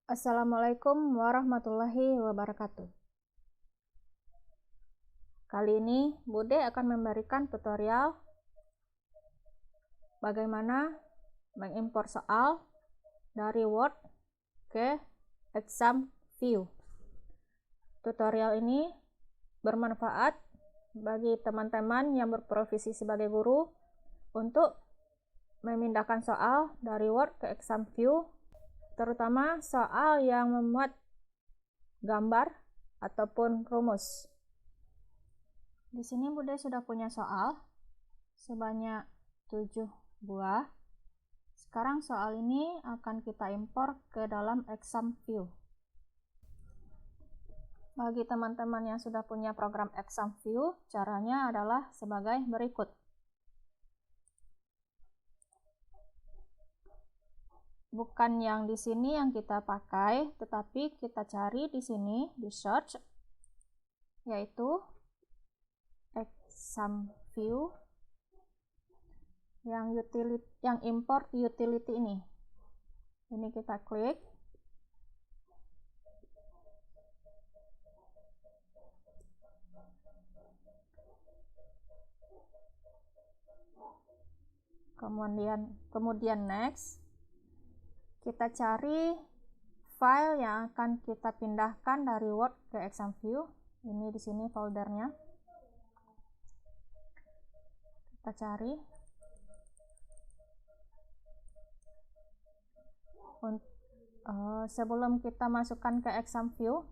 Assalamualaikum warahmatullahi wabarakatuh. Kali ini Bude akan memberikan tutorial bagaimana mengimpor soal dari Word ke Exam View. Tutorial ini bermanfaat bagi teman-teman yang berprofesi sebagai guru untuk memindahkan soal dari Word ke Exam View, terutama soal yang memuat gambar ataupun rumus. Di sini Bude sudah punya soal sebanyak 7 buah. Sekarang soal ini akan kita impor ke dalam Exam View. Bagi teman-teman yang sudah punya program Exam View, caranya adalah sebagai berikut. Bukan yang di sini yang kita pakai, tetapi kita cari di sini di search, yaitu Exam View yang import utility ini. Ini kita klik. Kemudian next. Kita cari file yang akan kita pindahkan dari Word ke Exam View. Ini di sini foldernya. Kita cari. Sebelum kita masukkan ke Exam View,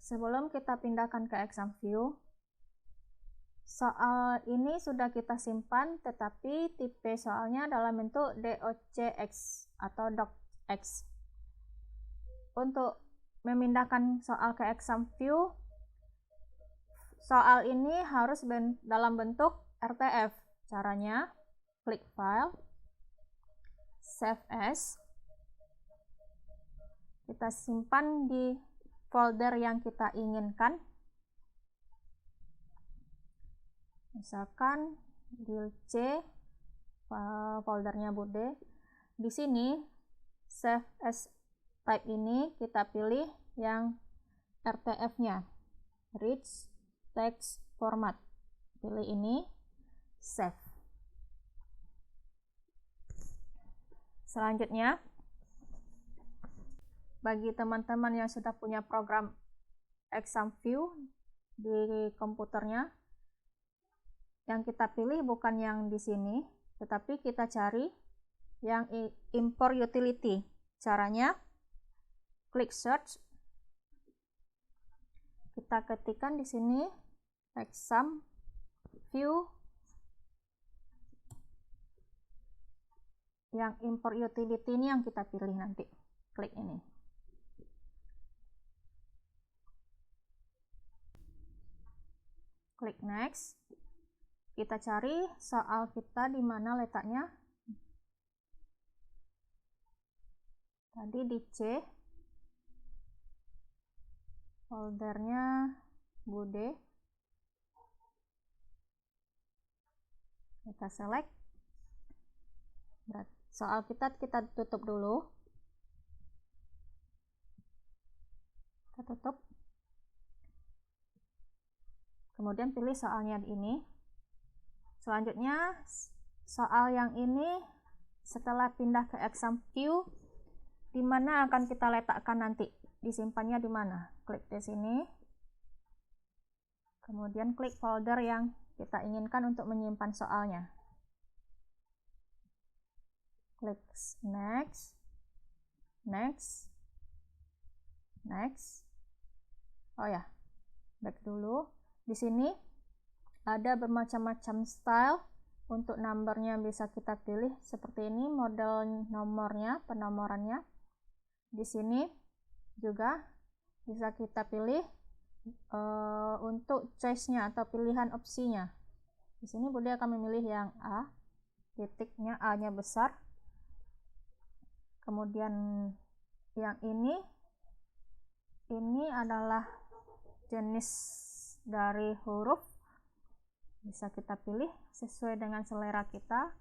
sebelum kita pindahkan ke Exam View, soal ini sudah kita simpan, tetapi tipe soalnya dalam bentuk docx atau docx. Untuk memindahkan soal ke Exam View, soal ini harus dalam bentuk RTF. Caranya, klik File, Save As. Kita simpan di folder yang kita inginkan. Misalkan di C, foldernya Bude. Di sini Save As type ini kita pilih yang RTF-nya, Rich Text Format. Pilih ini, Save. Selanjutnya, bagi teman-teman yang sudah punya program Exam View di komputernya, yang kita pilih bukan yang di sini, tetapi kita cari yang import utility. Caranya, klik search. Kita ketikkan di sini Exam View yang import utility ini yang kita pilih nanti. Klik ini. Klik next. Kita cari soal kita di mana letaknya. Tadi di C. Foldernya Bude. Kita select. Soal kita tutup dulu. Kita tutup. Kemudian pilih soalnya ini. Selanjutnya, soal yang ini setelah pindah ke Exam View, di mana akan kita letakkan nanti? Disimpannya di mana? Klik di sini. Kemudian klik folder yang kita inginkan untuk menyimpan soalnya. Klik next. Next. Next. Oh ya, back dulu. Di sini ada bermacam-macam style. Untuk nomornya bisa kita pilih seperti ini, model nomornya, penomorannya. Di sini juga bisa kita pilih untuk choice-nya atau pilihan opsinya. Di sini Bude akan memilih yang A, titiknya A-nya besar. Kemudian yang ini adalah jenis dari huruf, bisa kita pilih sesuai dengan selera kita,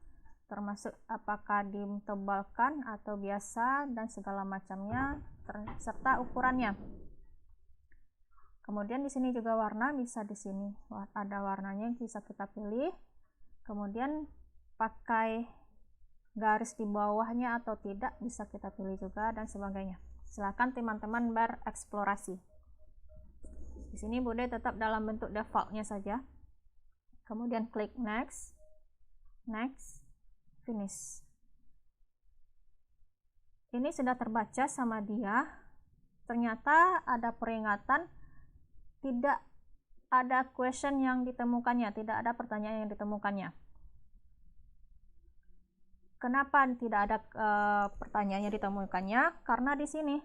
termasuk apakah ditebalkan atau biasa dan segala macamnya, serta ukurannya. Kemudian di sini juga warna, bisa di sini ada warnanya yang bisa kita pilih. Kemudian pakai garis di bawahnya atau tidak bisa kita pilih juga, dan sebagainya. Silakan teman-teman bereksplorasi. Di sini Bude tetap dalam bentuk defaultnya saja. Kemudian klik next, next, finish. Ini sudah terbaca sama dia. Ternyata ada peringatan tidak ada question yang ditemukannya, tidak ada pertanyaan yang ditemukannya. Kenapa tidak ada pertanyaan yang ditemukannya? Karena di sini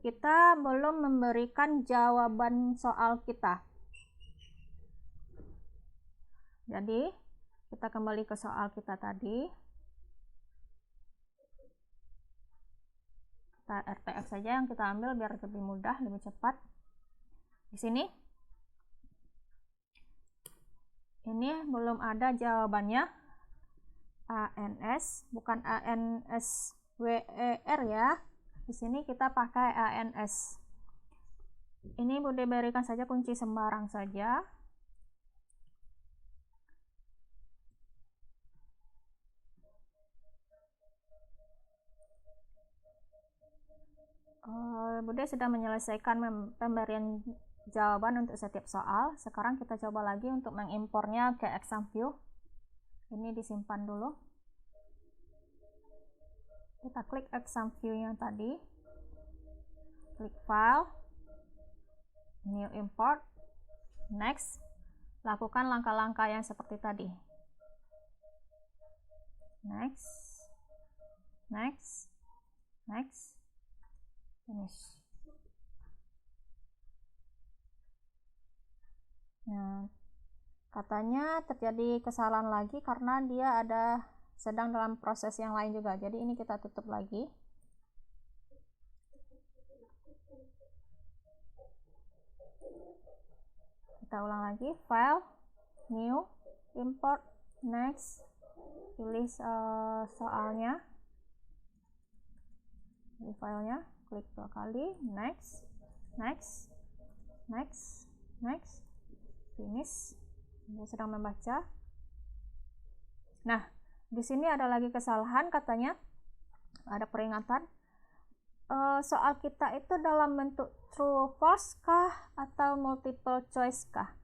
kita belum memberikan jawaban soal kita. Jadi kita kembali ke soal kita tadi. Kita RTF saja yang kita ambil biar lebih mudah, lebih cepat. Di sini ini belum ada jawabannya. ANS, bukan ANSWER ya. Di sini kita pakai ANS. Ini Bude berikan saja kunci sembarang saja. Bude sudah menyelesaikan pemberian jawaban untuk setiap soal. Sekarang kita coba lagi untuk mengimpornya ke exam view. Ini disimpan dulu. Kita klik exam view yang tadi. Klik file, new import, next. Lakukan langkah-langkah yang seperti tadi. Next, next, next, finish. Nah, katanya terjadi kesalahan lagi karena dia sedang dalam proses yang lain juga. Jadi ini kita tutup lagi. Kita ulang lagi, file, new, import, next. Pilih soalnya. Pilih filenya, klik 2 kali, next, next, next, next, finish. Dia sedang membaca. Nah, di sini ada lagi kesalahan, katanya ada peringatan. Soal kita itu dalam bentuk true false kah atau multiple choice kah?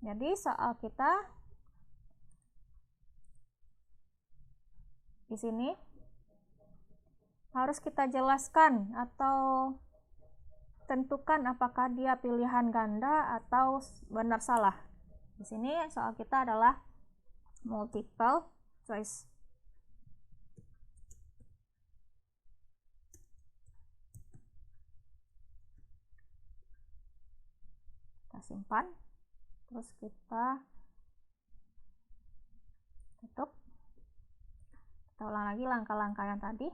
Jadi soal kita di sini harus kita jelaskan atau tentukan apakah dia pilihan ganda atau benar salah. Di sini soal kita adalah multiple choice. Kita simpan, terus kita tutup. Kita ulang lagi langkah-langkah yang tadi.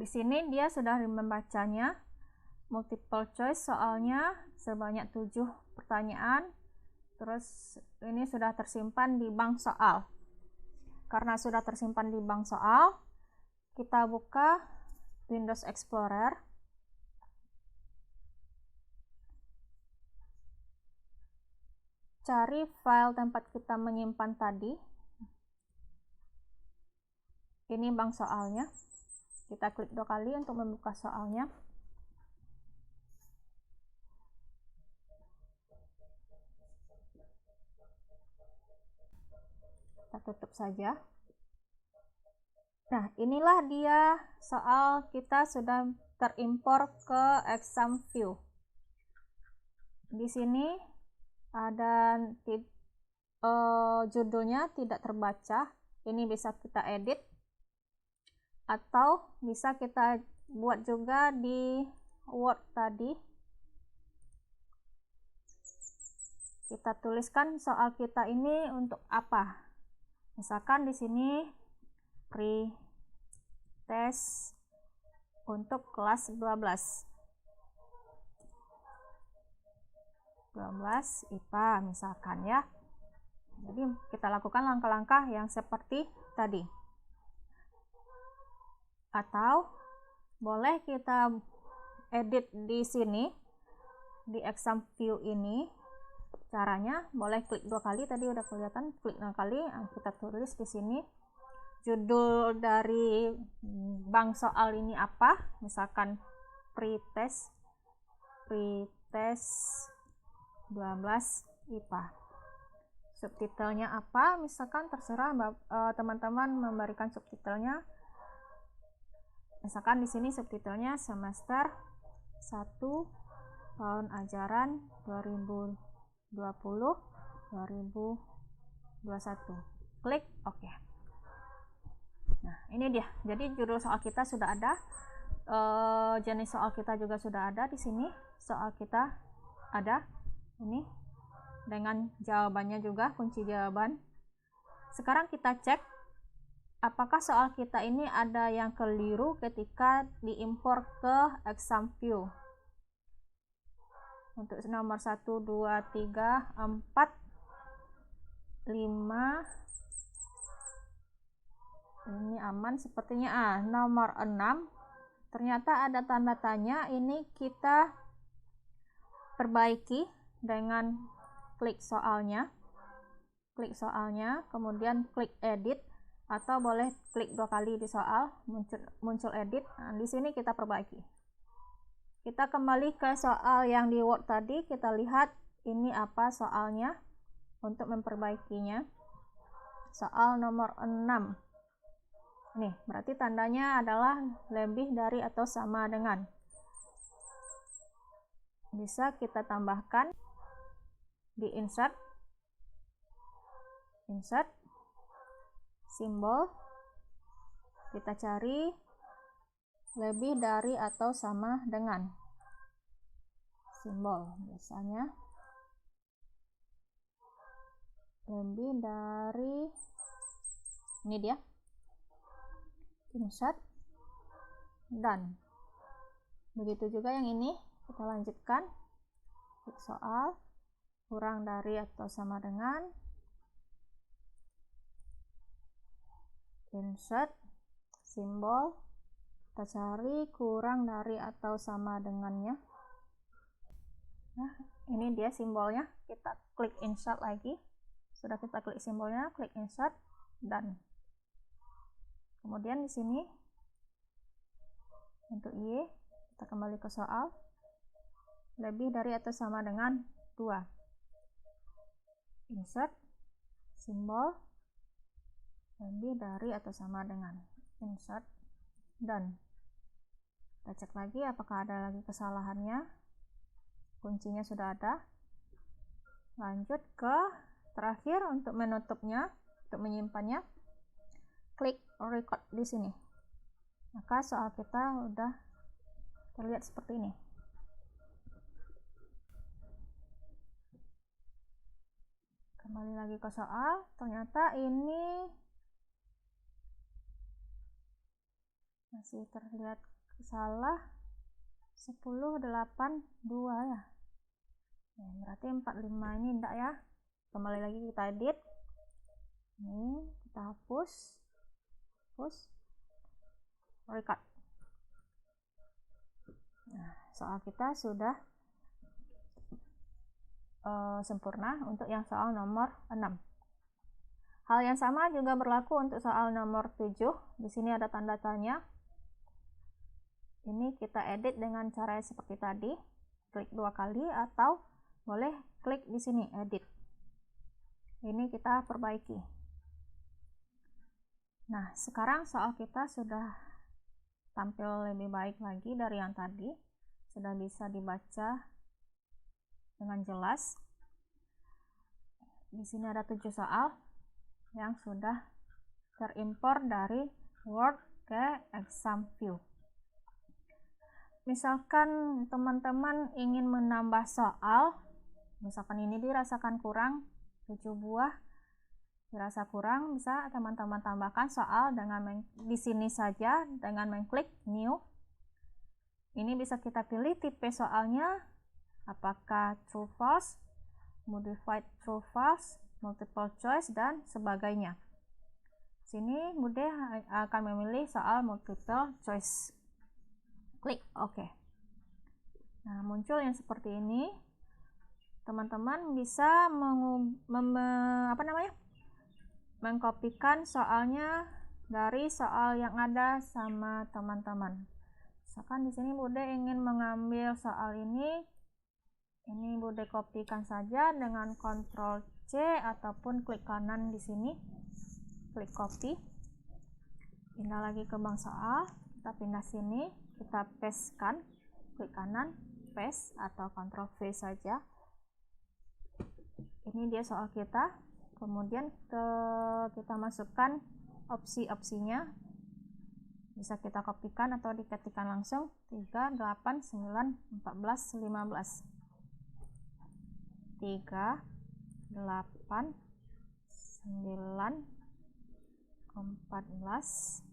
Di sini dia sudah membacanya, multiple choice soalnya sebanyak 7 pertanyaan. Terus ini sudah tersimpan di bank soal. Karena sudah tersimpan di bank soal, kita buka Windows Explorer. Cari file tempat kita menyimpan tadi. Ini bank soalnya. Kita klik 2 kali untuk membuka soalnya. Kita tutup saja. Nah, inilah dia soal kita sudah terimpor ke exam view. Di sini ada judulnya tidak terbaca. Ini bisa kita edit. atau bisa kita buat juga di Word tadi. Kita tuliskan soal kita ini untuk apa. Misalkan di sini pre-test untuk kelas 12 IPA misalkan ya. Jadi kita lakukan langkah-langkah yang seperti tadi. Atau boleh kita edit di sini di exam view ini. Caranya boleh klik 2 kali, tadi udah kelihatan, klik 2 kali, kita tulis di sini judul dari bank soal ini apa, misalkan pre-test 12 IPA. Subtitlenya apa, misalkan terserah teman-teman memberikan subtitlenya. Misalkan di sini subtitlenya semester 1 tahun ajaran 2020-2021. Klik OK. Nah, ini dia. Jadi judul soal kita sudah ada, jenis soal kita juga sudah ada di sini. Soal kita ada ini dengan jawabannya juga, kunci jawaban. Sekarang kita cek apakah soal kita ini ada yang keliru ketika diimpor ke exam view. Untuk nomor 1, 2, 3, 4, 5 ini aman sepertinya. Nomor 6 ternyata ada tanda tanya, ini kita perbaiki dengan klik soalnya, kemudian klik edit, atau boleh klik 2 kali di soal, muncul edit. Nah, di sini kita perbaiki. Kita kembali ke soal yang di Word tadi, kita lihat ini apa soalnya untuk memperbaikinya. Soal nomor 6. Nih, berarti tandanya adalah lebih dari atau sama dengan. Bisa kita tambahkan di insert, simbol, kita cari lebih dari atau sama dengan, simbol biasanya lebih dari, ini dia, insert, dan begitu juga yang ini. Kita lanjutkan, klik soal, kurang dari atau sama dengan, insert, simbol, kita cari kurang dari atau sama dengannya. Nah, ini dia simbolnya. Kita klik insert lagi. Sudah kita klik simbolnya, klik insert, dan kemudian di sini untuk Y, kita kembali ke soal, lebih dari atau sama dengan 2. Insert, simbol, lebih dari atau sama dengan, insert, dan kita cek lagi apakah ada lagi kesalahannya. Kuncinya sudah ada. Lanjut ke terakhir untuk menutupnya, untuk menyimpannya, klik record di sini. Maka soal kita udah terlihat seperti ini. Kembali lagi ke soal, ternyata ini masih terlihat salah. 10, 8, 2 ya. Berarti 45 ini enggak ya. Kembali lagi kita edit. Ini kita hapus, record. Nah, soal kita sudah sempurna untuk yang soal nomor 6. Hal yang sama juga berlaku untuk soal nomor 7. Di sini ada tanda tanya. Ini kita edit dengan cara seperti tadi, klik 2 kali, atau boleh klik di sini edit. Ini kita perbaiki. Nah, sekarang soal kita sudah tampil lebih baik lagi dari yang tadi, sudah bisa dibaca dengan jelas. Di sini ada 7 soal yang sudah terimpor dari Word ke exam view. Misalkan teman-teman ingin menambah soal, misalkan ini dirasakan kurang 7 buah, dirasa kurang, bisa teman-teman tambahkan soal dengan di sini saja dengan mengklik new. Ini bisa kita pilih tipe soalnya, apakah true false, modified true false, multiple choice, dan sebagainya. Sini Bude akan memilih soal multiple choice. Klik OK. Nah, muncul yang seperti ini. Teman-teman bisa mengkopikan soalnya dari soal yang ada sama teman-teman. Misalkan di sini Bude ingin mengambil soal ini Bude kopikan saja dengan Ctrl C ataupun klik kanan di sini, klik copy, pindah lagi ke bank soal, kita pindah sini, kita pastekan, klik kanan, paste atau Ctrl V saja. Ini dia soal kita. Kemudian kita masukkan opsi-opsinya, bisa kita kopikan atau diketikkan langsung 3, 8, 9, 14, 15. 3, 8, 9, 14,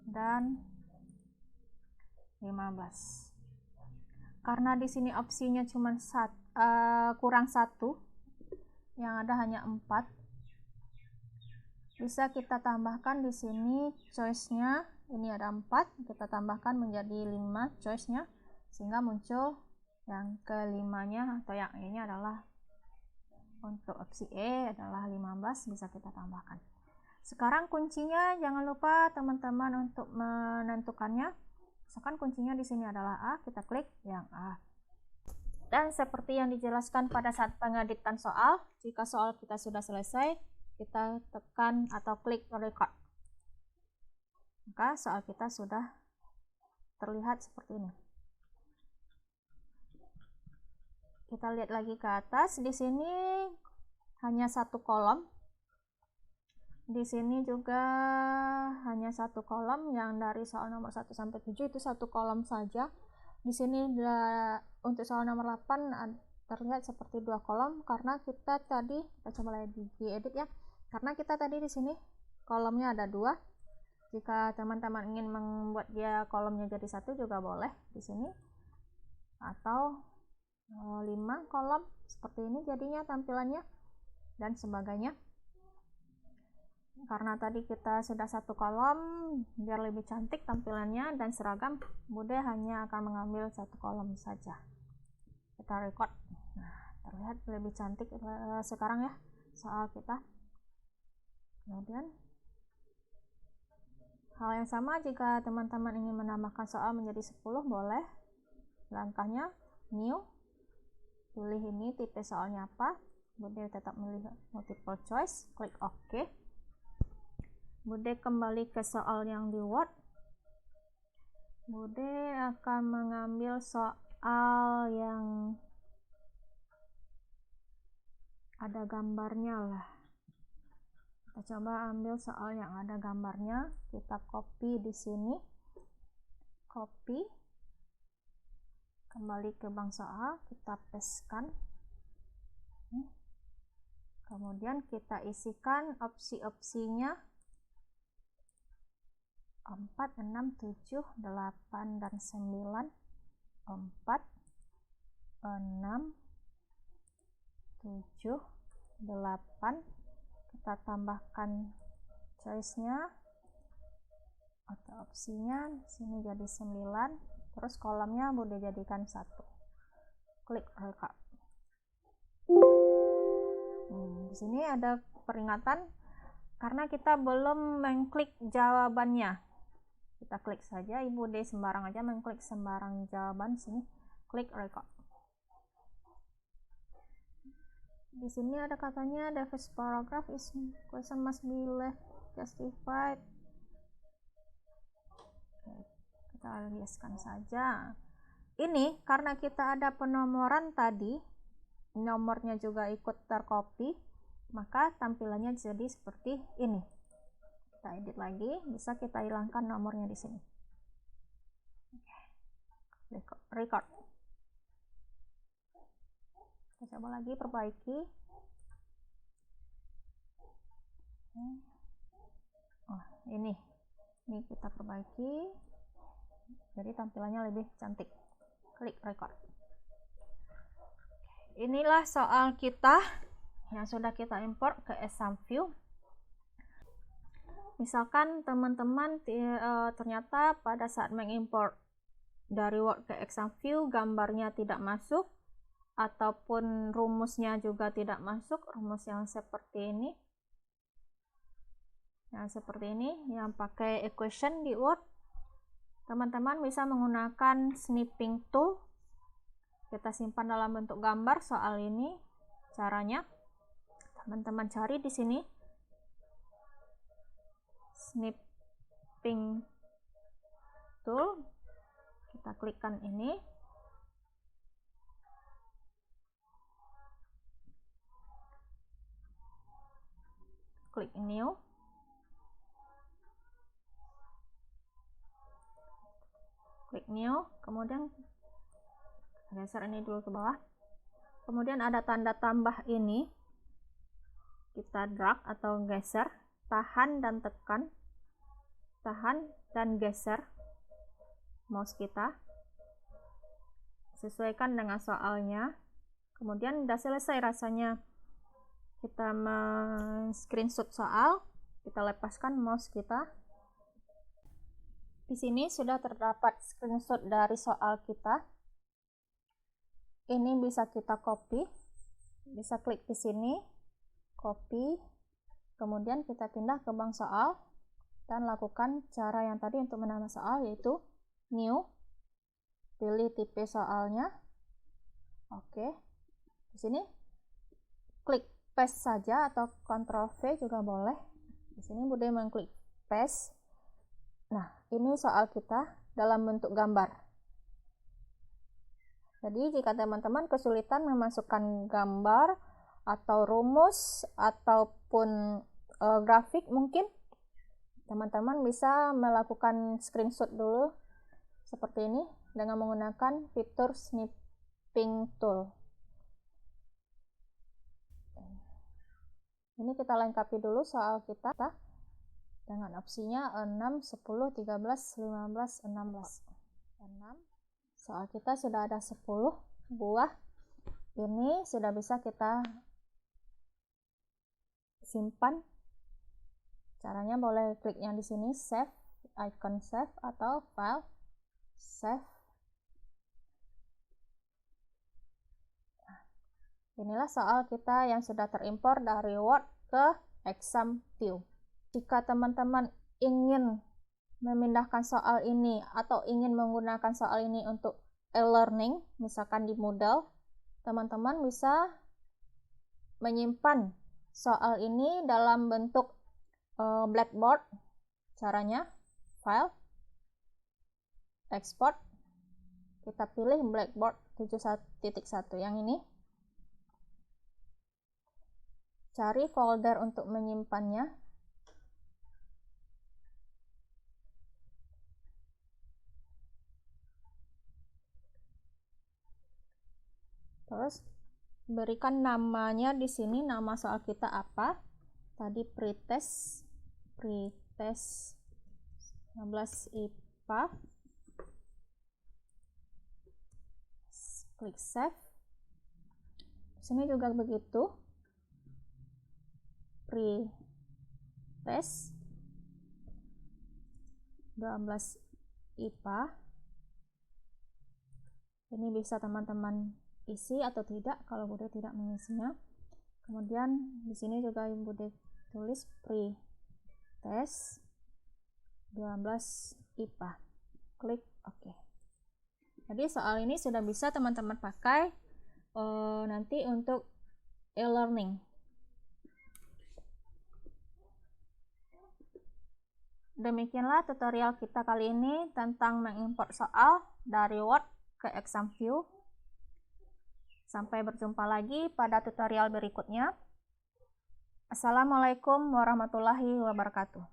dan 15. Karena di sini opsinya cuma kurang 1, yang ada hanya 4, bisa kita tambahkan di sini choice-nya. Ini ada 4, kita tambahkan menjadi 5 choice-nya, sehingga muncul yang kelimanya atau yang E-nya adalah, untuk opsi E adalah 15, bisa kita tambahkan. Sekarang kuncinya jangan lupa teman-teman untuk menentukannya. Misalkan kuncinya di sini adalah A, kita klik yang A. Dan seperti yang dijelaskan pada saat pengeditan soal, jika soal kita sudah selesai, kita tekan atau klik record. Maka soal kita sudah terlihat seperti ini. Kita lihat lagi ke atas, di sini hanya 1 kolom. Di sini juga hanya 1 kolom, yang dari soal nomor 1 sampai 7 itu 1 kolom saja. Di sini untuk soal nomor 8 terlihat seperti 2 kolom, karena kita tadi, kita coba lihat di edit ya, karena kita tadi di sini kolomnya ada 2. Jika teman-teman ingin membuat dia kolomnya jadi 1 juga boleh di sini, atau 5 kolom seperti ini jadinya tampilannya, dan sebagainya. Karena tadi kita sudah 1 kolom, biar lebih cantik tampilannya dan seragam, Bude hanya akan mengambil 1 kolom saja. Kita record. Nah, terlihat lebih cantik sekarang ya soal kita. Kemudian hal yang sama jika teman-teman ingin menambahkan soal menjadi 10, boleh. Langkahnya new, pilih ini tipe soalnya apa, Bude tetap memilih multiple choice, klik OK. Bude kembali ke soal yang di Word. Bude akan mengambil soal yang ada gambarnya lah. Kita coba ambil soal yang ada gambarnya. Kita copy di sini, copy, kembali ke bank soal, kita pastekan. Kemudian kita isikan opsi-opsinya 4, 6, 7, 8, dan 9. 4, 6, 7, 8. Kita tambahkan choice-nya atau opsinya, sini jadi 9, terus kolomnya Bude jadikan 1. Klik record. Di sini ada peringatan karena kita belum mengklik jawabannya. Kita klik saja, Bude sembarang aja mengklik sembarang jawaban, sini klik record. Di sini ada katanya the first paragraph is question must be left justified. Kita lihatkan saja. Ini karena kita ada penomoran tadi, nomornya juga ikut tercopy, maka tampilannya jadi seperti ini. Kita edit lagi, bisa kita hilangkan nomornya di sini. Record. Kita coba lagi, perbaiki. Oh, ini kita perbaiki, jadi tampilannya lebih cantik. Klik record. Inilah soal kita yang sudah kita import ke Exam View. Misalkan teman-teman ternyata pada saat mengimport dari Word ke Exam View gambarnya tidak masuk, ataupun rumusnya juga tidak masuk, rumus yang seperti ini, yang pakai equation di Word, teman-teman bisa menggunakan snipping tool. Kita simpan dalam bentuk gambar soal ini. Caranya, teman-teman cari di sini snipping tool, kita klikkan ini. Klik new. Klik new, kemudian geser ini dulu ke bawah. Kemudian ada tanda tambah ini. Kita drag atau geser, tahan dan tekan. Tahan dan geser mouse kita. Sesuaikan dengan soalnya. Kemudian udah selesai rasanya kita screenshot soal, kita lepaskan mouse kita. Di sini sudah terdapat screenshot dari soal kita. Ini bisa kita copy, bisa klik di sini, copy, kemudian kita pindah ke bank soal dan lakukan cara yang tadi untuk menambah soal, yaitu new, pilih tipe soalnya. Oke, di sini klik paste saja atau Ctrl V juga boleh. Di sini Bude mengklik paste. Nah, ini soal kita dalam bentuk gambar. Jadi jika teman-teman kesulitan memasukkan gambar atau rumus ataupun grafik, mungkin teman-teman bisa melakukan screenshot dulu seperti ini dengan menggunakan fitur snipping tool. Ini kita lengkapi dulu soal kita dengan opsinya 6, 10, 13, 15, 16. 6. Soal kita sudah ada 10 buah. Ini sudah bisa kita simpan. Caranya boleh klik yang di sini, save, icon save atau file, save. Inilah soal kita yang sudah terimpor dari Word ke Exam View. Jika teman-teman ingin memindahkan soal ini atau ingin menggunakan soal ini untuk e-learning, misalkan di Moodle, teman-teman bisa menyimpan soal ini dalam bentuk Blackboard. Caranya, file, export, kita pilih Blackboard 7.1 yang ini. Cari folder untuk menyimpannya. Terus berikan namanya di sini, nama soal kita apa? Tadi pretest 16 IPA. Klik save. Di sini juga begitu. Pretest 12 IPA. Ini bisa teman-teman isi atau tidak kalau Bude tidak mengisinya. Kemudian di sini juga Bude tulis pretest 12 IPA. Klik OK. Jadi soal ini sudah bisa teman-teman pakai nanti untuk e-learning. Demikianlah tutorial kita kali ini tentang mengimport soal dari Word ke Exam View. Sampai berjumpa lagi pada tutorial berikutnya. Assalamualaikum warahmatullahi wabarakatuh.